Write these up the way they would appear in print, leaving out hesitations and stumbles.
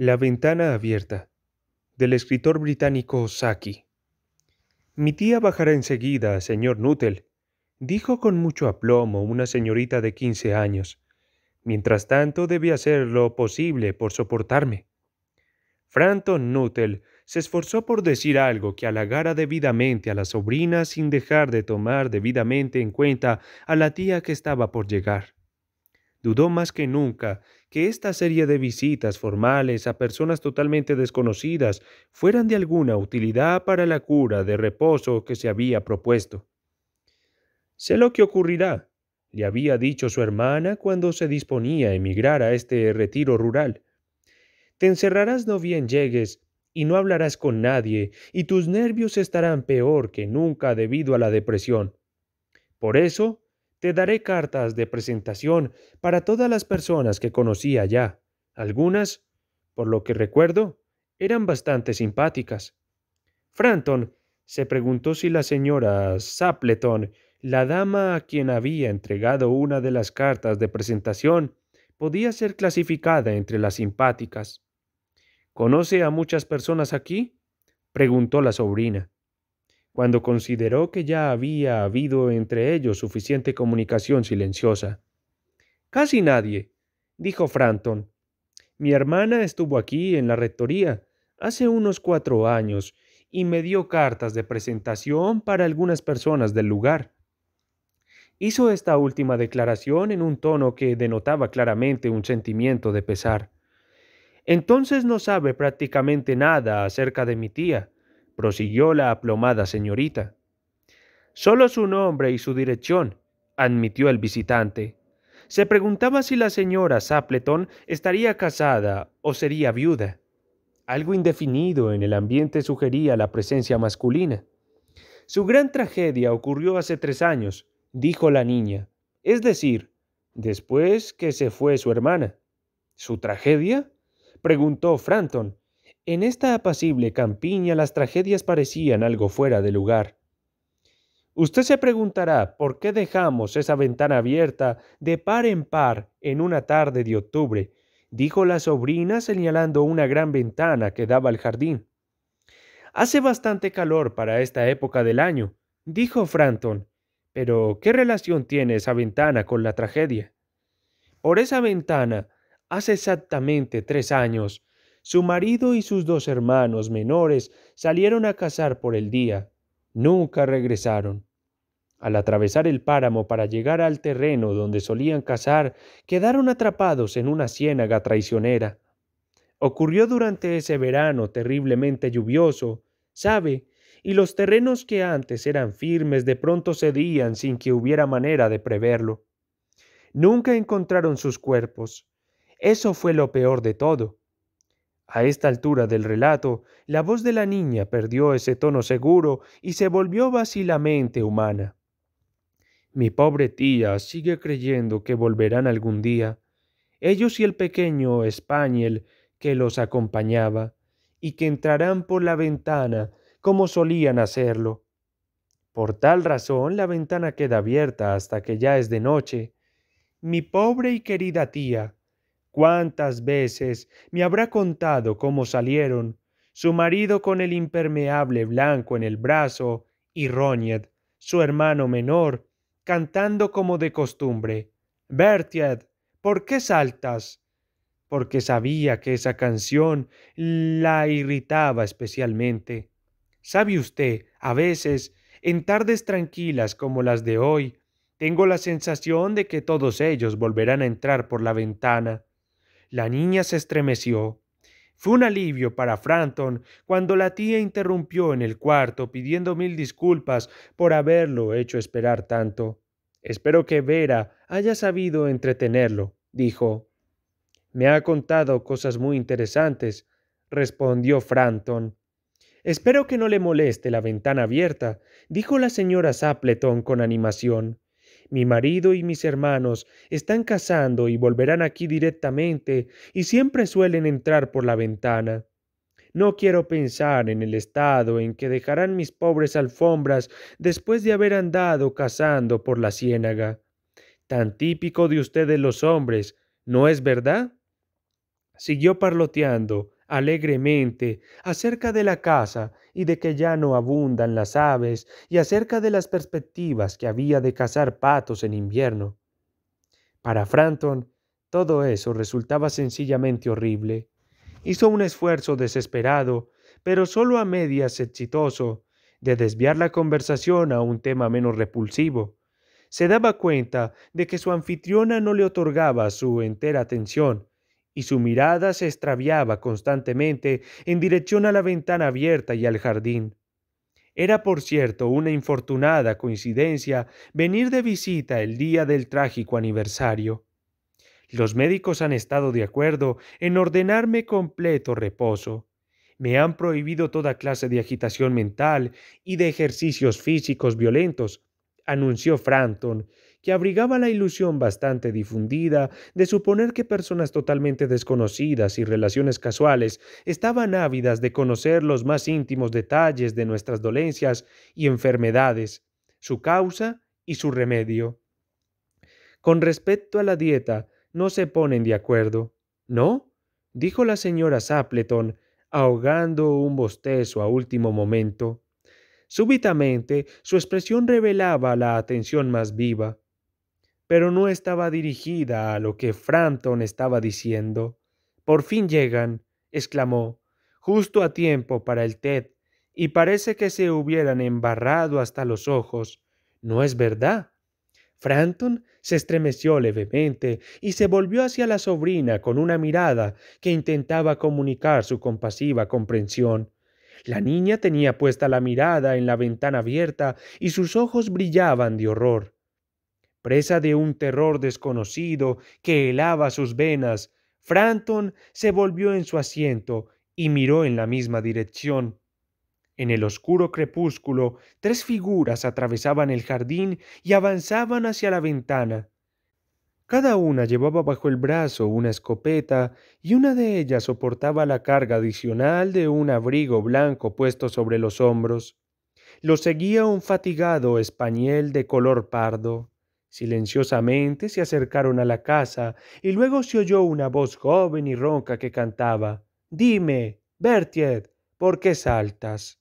La ventana abierta, del escritor británico Saki. Mi tía bajará enseguida, señor Nuttall, dijo con mucho aplomo una señorita de 15 años. Mientras tanto, debe hacer lo posible por soportarme. Frampton Nuttall se esforzó por decir algo que halagara debidamente a la sobrina sin dejar de tomar debidamente en cuenta a la tía que estaba por llegar. Dudó más que nunca que esta serie de visitas formales a personas totalmente desconocidas fueran de alguna utilidad para la cura de reposo que se había propuesto. Sé lo que ocurrirá, le había dicho su hermana cuando se disponía a emigrar a este retiro rural. Te encerrarás no bien llegues y no hablarás con nadie, y tus nervios estarán peor que nunca debido a la depresión. Por eso, te daré cartas de presentación para todas las personas que conocí allá. Algunas, por lo que recuerdo, eran bastante simpáticas. Frampton se preguntó si la señora Sapleton, la dama a quien había entregado una de las cartas de presentación, podía ser clasificada entre las simpáticas. ¿Conoce a muchas personas aquí?, preguntó la sobrina. Cuando consideró que ya había habido entre ellos suficiente comunicación silenciosa. Casi nadie, dijo Frampton. Mi hermana estuvo aquí en la rectoría hace unos 4 años y me dio cartas de presentación para algunas personas del lugar. Hizo esta última declaración en un tono que denotaba claramente un sentimiento de pesar. Entonces no sabe prácticamente nada acerca de mi tía, prosiguió la aplomada señorita. Solo su nombre y su dirección, admitió el visitante. Se preguntaba si la señora Sapleton estaría casada o sería viuda. Algo indefinido en el ambiente sugería la presencia masculina. Su gran tragedia ocurrió hace 3 años, dijo la niña, es decir, después que se fue su hermana. ¿Su tragedia?, preguntó Frampton. En esta apacible campiña las tragedias parecían algo fuera de lugar. Usted se preguntará por qué dejamos esa ventana abierta de par en par en una tarde de octubre, dijo la sobrina señalando una gran ventana que daba al jardín. Hace bastante calor para esta época del año, dijo Frampton. Pero, ¿qué relación tiene esa ventana con la tragedia? Por esa ventana, hace exactamente 3 años, su marido y sus 2 hermanos menores salieron a cazar por el día. Nunca regresaron. Al atravesar el páramo para llegar al terreno donde solían cazar, quedaron atrapados en una ciénaga traicionera. Ocurrió durante ese verano terriblemente lluvioso, ¿sabe? Y los terrenos que antes eran firmes de pronto cedían sin que hubiera manera de preverlo. Nunca encontraron sus cuerpos. Eso fue lo peor de todo. A esta altura del relato, la voz de la niña perdió ese tono seguro y se volvió vacilamente humana. Mi pobre tía sigue creyendo que volverán algún día, ellos y el pequeño Spaniel que los acompañaba, y que entrarán por la ventana como solían hacerlo. Por tal razón la ventana queda abierta hasta que ya es de noche. Mi pobre y querida tía, ¿cuántas veces me habrá contado cómo salieron, su marido con el impermeable blanco en el brazo y Ronald, su hermano menor, cantando como de costumbre? Berthier, ¿por qué saltas? Porque sabía que esa canción la irritaba especialmente. ¿Sabe usted, a veces, en tardes tranquilas como las de hoy, tengo la sensación de que todos ellos volverán a entrar por la ventana? La niña se estremeció. Fue un alivio para Frampton cuando la tía interrumpió en el cuarto pidiendo 1000 disculpas por haberlo hecho esperar tanto. Espero que Vera haya sabido entretenerlo, dijo. Me ha contado cosas muy interesantes, respondió Frampton. Espero que no le moleste la ventana abierta, dijo la señora Sapleton con animación. Mi marido y mis hermanos están cazando y volverán aquí directamente y siempre suelen entrar por la ventana. No quiero pensar en el estado en que dejarán mis pobres alfombras después de haber andado cazando por la ciénaga. Tan típico de ustedes los hombres, ¿no es verdad?, siguió parloteando alegremente acerca de la caza y de que ya no abundan las aves y acerca de las perspectivas que había de cazar patos en invierno. Para Frampton, todo eso resultaba sencillamente horrible. Hizo un esfuerzo desesperado, pero solo a medias exitoso, de desviar la conversación a un tema menos repulsivo. Se daba cuenta de que su anfitriona no le otorgaba su entera atención, y su mirada se extraviaba constantemente en dirección a la ventana abierta y al jardín. Era, por cierto, una infortunada coincidencia venir de visita el día del trágico aniversario. Los médicos han estado de acuerdo en ordenarme completo reposo. Me han prohibido toda clase de agitación mental y de ejercicios físicos violentos, anunció Frampton, que abrigaba la ilusión bastante difundida de suponer que personas totalmente desconocidas y relaciones casuales estaban ávidas de conocer los más íntimos detalles de nuestras dolencias y enfermedades, su causa y su remedio. Con respecto a la dieta, no se ponen de acuerdo, ¿no? Dijo la señora Sapleton, ahogando un bostezo a último momento. Súbitamente, su expresión revelaba la atención más viva, pero no estaba dirigida a lo que Frampton estaba diciendo. Por fin llegan, exclamó, justo a tiempo para el té, y parece que se hubieran embarrado hasta los ojos. ¿No es verdad? Frampton se estremeció levemente y se volvió hacia la sobrina con una mirada que intentaba comunicar su compasiva comprensión. La niña tenía puesta la mirada en la ventana abierta y sus ojos brillaban de horror. Presa de un terror desconocido que helaba sus venas, Frampton se volvió en su asiento y miró en la misma dirección. En el oscuro crepúsculo, tres figuras atravesaban el jardín y avanzaban hacia la ventana. Cada una llevaba bajo el brazo una escopeta y una de ellas soportaba la carga adicional de un abrigo blanco puesto sobre los hombros. Lo seguía un fatigado español de color pardo. Silenciosamente se acercaron a la casa y luego se oyó una voz joven y ronca que cantaba: «Dime, Berthier, ¿por qué saltas?».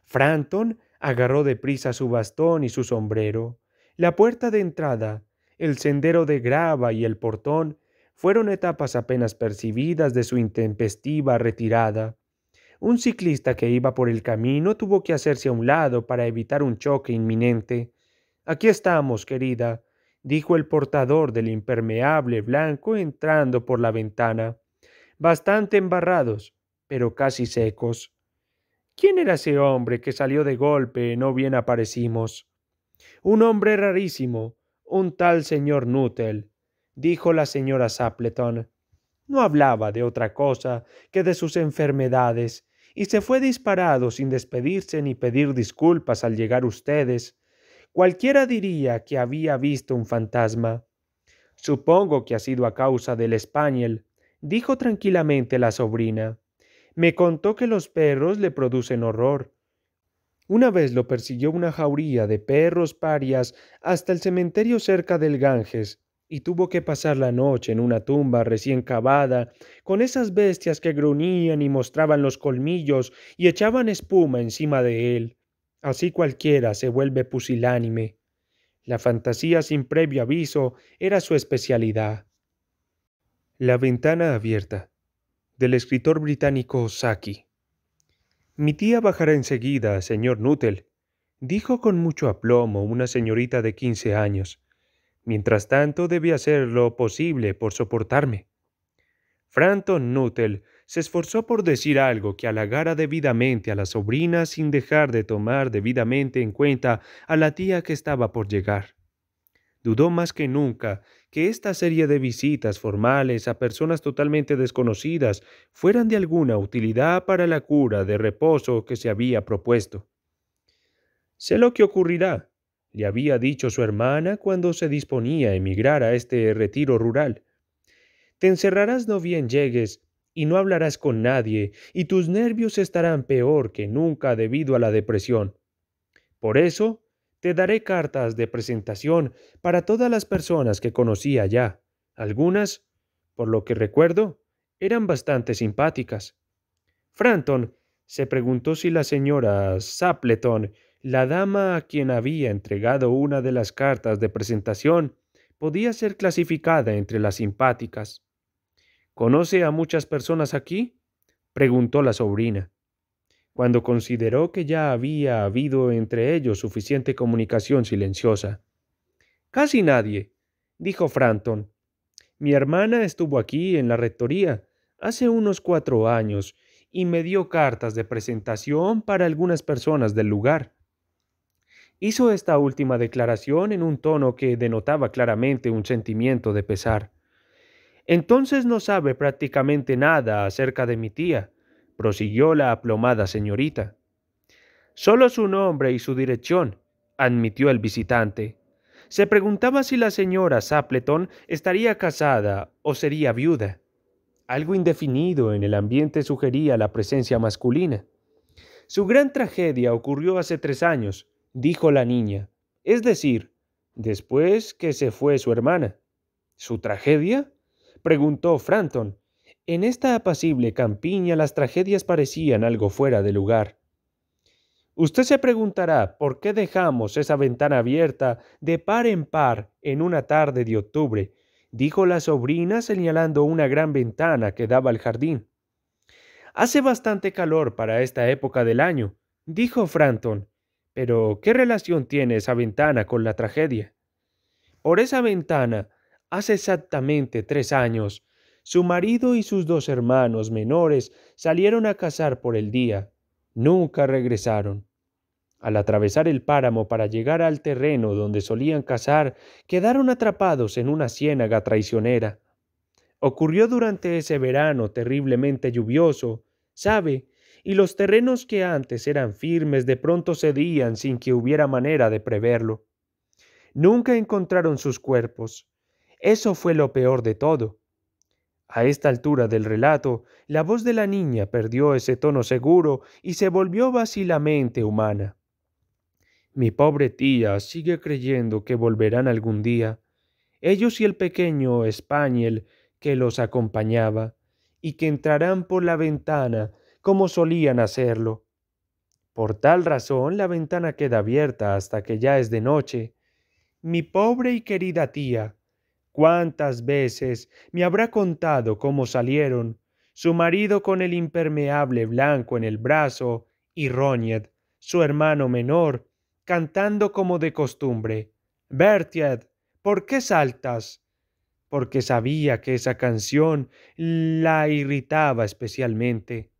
Frampton agarró deprisa su bastón y su sombrero. La puerta de entrada, el sendero de grava y el portón fueron etapas apenas percibidas de su intempestiva retirada. Un ciclista que iba por el camino tuvo que hacerse a un lado para evitar un choque inminente. «Aquí estamos, querida», dijo el portador del impermeable blanco entrando por la ventana. «Bastante embarrados, pero casi secos». «¿Quién era ese hombre que salió de golpe? No bien aparecimos». «Un hombre rarísimo, un tal señor Nuttall», dijo la señora Sapleton. No hablaba de otra cosa que de sus enfermedades, y se fue disparado sin despedirse ni pedir disculpas al llegar ustedes. Cualquiera diría que había visto un fantasma. «Supongo que ha sido a causa del Spaniel», dijo tranquilamente la sobrina. «Me contó que los perros le producen horror. Una vez lo persiguió una jauría de perros parias hasta el cementerio cerca del Ganges, y tuvo que pasar la noche en una tumba recién cavada, con esas bestias que gruñían y mostraban los colmillos y echaban espuma encima de él. Así cualquiera se vuelve pusilánime. La fantasía sin previo aviso era su especialidad». La ventana abierta, del escritor británico Saki. «Mi tía bajará enseguida, señor Nuttall», dijo con mucho aplomo una señorita de 15 años. «Mientras tanto, debe hacer lo posible por soportarme». Frampton Nuttall se esforzó por decir algo que halagara debidamente a la sobrina sin dejar de tomar debidamente en cuenta a la tía que estaba por llegar. Dudó más que nunca que esta serie de visitas formales a personas totalmente desconocidas fueran de alguna utilidad para la cura de reposo que se había propuesto. «Sé lo que ocurrirá», le había dicho su hermana cuando se disponía a emigrar a este retiro rural. «Te encerrarás no bien llegues y no hablarás con nadie, y tus nervios estarán peor que nunca debido a la depresión. Por eso, te daré cartas de presentación para todas las personas que conocía ya. Algunas, por lo que recuerdo, eran bastante simpáticas». Frampton se preguntó si la señora Sapleton, la dama a quien había entregado una de las cartas de presentación, podía ser clasificada entre las simpáticas. ¿Conoce a muchas personas aquí?, preguntó la sobrina, cuando consideró que ya había habido entre ellos suficiente comunicación silenciosa. Casi nadie, dijo Frampton. Mi hermana estuvo aquí en la rectoría hace unos 4 años y me dio cartas de presentación para algunas personas del lugar. Hizo esta última declaración en un tono que denotaba claramente un sentimiento de pesar. Entonces no sabe prácticamente nada acerca de mi tía, prosiguió la aplomada señorita. Solo su nombre y su dirección, admitió el visitante. Se preguntaba si la señora Sapleton estaría casada o sería viuda. Algo indefinido en el ambiente sugería la presencia masculina. Su gran tragedia ocurrió hace 3 años, dijo la niña, es decir, después que se fue su hermana. ¿Su tragedia?, preguntó Frampton. En esta apacible campiña las tragedias parecían algo fuera de lugar. Usted se preguntará por qué dejamos esa ventana abierta de par en par en una tarde de octubre, dijo la sobrina señalando una gran ventana que daba al jardín. Hace bastante calor para esta época del año, dijo Frampton. Pero, ¿qué relación tiene esa ventana con la tragedia? Por esa ventana, hace exactamente 3 años, su marido y sus 2 hermanos menores salieron a cazar por el día. Nunca regresaron. Al atravesar el páramo para llegar al terreno donde solían cazar, quedaron atrapados en una ciénaga traicionera. Ocurrió durante ese verano terriblemente lluvioso, ¿sabe? Y los terrenos que antes eran firmes de pronto cedían sin que hubiera manera de preverlo. Nunca encontraron sus cuerpos. Eso fue lo peor de todo. A esta altura del relato, la voz de la niña perdió ese tono seguro y se volvió vacilamente humana. Mi pobre tía sigue creyendo que volverán algún día, ellos y el pequeño Spaniel que los acompañaba, y que entrarán por la ventana como solían hacerlo. Por tal razón la ventana queda abierta hasta que ya es de noche. Mi pobre y querida tía, ¿cuántas veces me habrá contado cómo salieron, su marido con el impermeable blanco en el brazo y Ronald, su hermano menor, cantando como de costumbre? Berthild, ¿por qué saltas? Porque sabía que esa canción la irritaba especialmente.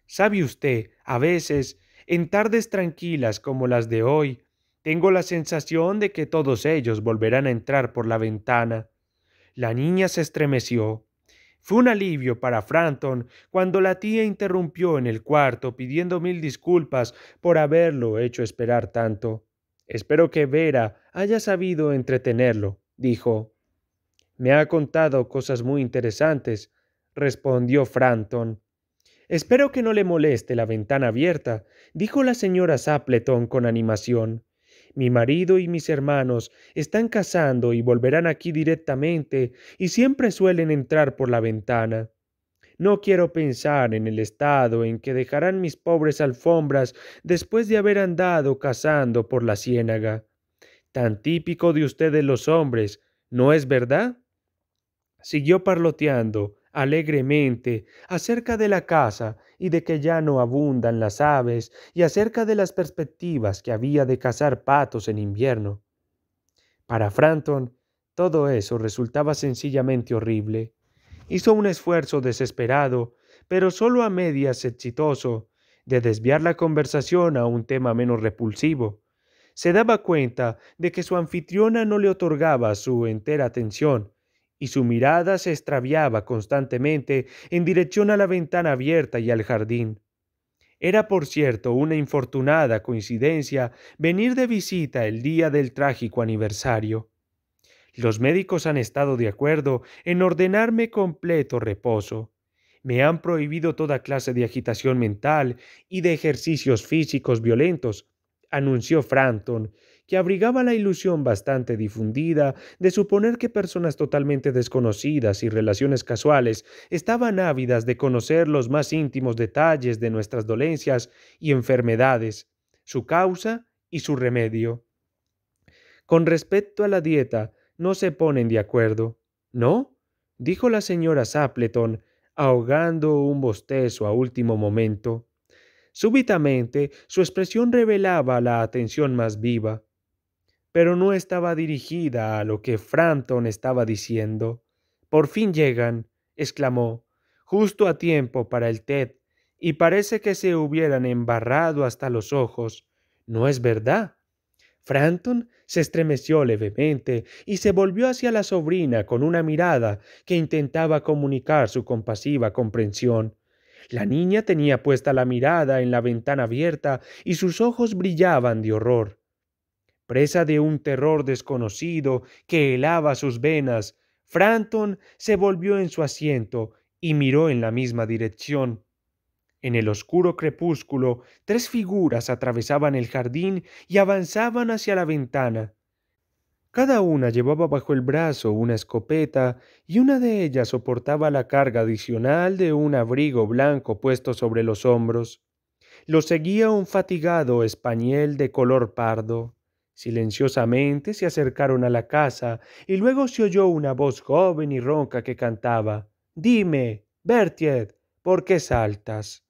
¿Sabe usted, a veces, en tardes tranquilas como las de hoy, tengo la sensación de que todos ellos volverán a entrar por la ventana? La niña se estremeció. Fue un alivio para Frampton cuando la tía interrumpió en el cuarto pidiendo 1000 disculpas por haberlo hecho esperar tanto. Espero que Vera haya sabido entretenerlo, dijo. Me ha contado cosas muy interesantes, respondió Frampton. Espero que no le moleste la ventana abierta, dijo la señora Sapleton con animación. Mi marido y mis hermanos están cazando y volverán aquí directamente y siempre suelen entrar por la ventana. No quiero pensar en el estado en que dejarán mis pobres alfombras después de haber andado cazando por la ciénaga. Tan típico de ustedes los hombres, ¿no es verdad? Siguió parloteando alegremente acerca de la caza y de que ya no abundan las aves y acerca de las perspectivas que había de cazar patos en invierno. Para Frampton todo eso resultaba sencillamente horrible. Hizo un esfuerzo desesperado, pero solo a medias exitoso, de desviar la conversación a un tema menos repulsivo. Se daba cuenta de que su anfitriona no le otorgaba su entera atención, y su mirada se extraviaba constantemente en dirección a la ventana abierta y al jardín. Era, por cierto, una infortunada coincidencia venir de visita el día del trágico aniversario. Los médicos han estado de acuerdo en ordenarme completo reposo. Me han prohibido toda clase de agitación mental y de ejercicios físicos violentos, anunció Frampton, que abrigaba la ilusión bastante difundida de suponer que personas totalmente desconocidas y relaciones casuales estaban ávidas de conocer los más íntimos detalles de nuestras dolencias y enfermedades, su causa y su remedio. Con respecto a la dieta, no se ponen de acuerdo, ¿no? Dijo la señora Sapleton, ahogando un bostezo a último momento. Súbitamente, su expresión revelaba la atención más viva, pero no estaba dirigida a lo que Frampton estaba diciendo. Por fin llegan, exclamó, justo a tiempo para el té, y parece que se hubieran embarrado hasta los ojos. ¿No es verdad? Frampton se estremeció levemente y se volvió hacia la sobrina con una mirada que intentaba comunicar su compasiva comprensión. La niña tenía puesta la mirada en la ventana abierta y sus ojos brillaban de horror. Presa de un terror desconocido que helaba sus venas, Frampton se volvió en su asiento y miró en la misma dirección. En el oscuro crepúsculo, tres figuras atravesaban el jardín y avanzaban hacia la ventana. Cada una llevaba bajo el brazo una escopeta y una de ellas soportaba la carga adicional de un abrigo blanco puesto sobre los hombros. Lo seguía un fatigado español de color pardo. Silenciosamente se acercaron a la casa y luego se oyó una voz joven y ronca que cantaba: «Dime, Berthier, ¿por qué saltas?».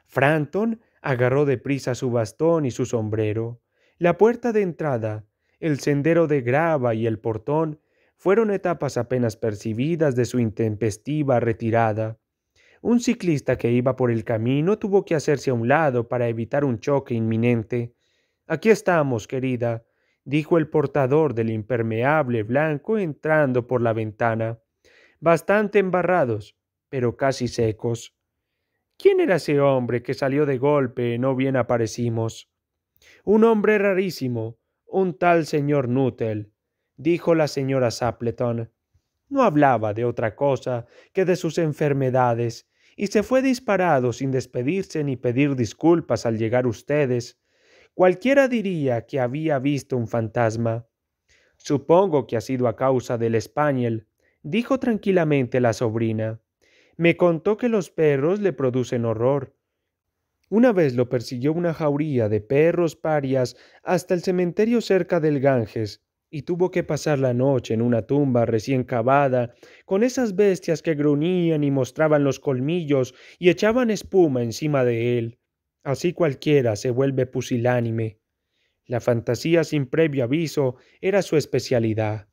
Frampton agarró deprisa su bastón y su sombrero. La puerta de entrada, el sendero de grava y el portón fueron etapas apenas percibidas de su intempestiva retirada. Un ciclista que iba por el camino tuvo que hacerse a un lado para evitar un choque inminente. «Aquí estamos, querida», dijo el portador del impermeable blanco entrando por la ventana. «Bastante embarrados, pero casi secos». «¿Quién era ese hombre que salió de golpe? No bien aparecimos». «Un hombre rarísimo, un tal señor Nuttall», dijo la señora Sapleton. No hablaba de otra cosa que de sus enfermedades, y se fue disparado sin despedirse ni pedir disculpas al llegar ustedes. Cualquiera diría que había visto un fantasma. «Supongo que ha sido a causa del Spaniel», dijo tranquilamente la sobrina. «Me contó que los perros le producen horror. Una vez lo persiguió una jauría de perros parias hasta el cementerio cerca del Ganges, y tuvo que pasar la noche en una tumba recién cavada, con esas bestias que gruñían y mostraban los colmillos y echaban espuma encima de él. Así cualquiera se vuelve pusilánime. La fantasía sin previo aviso era su especialidad.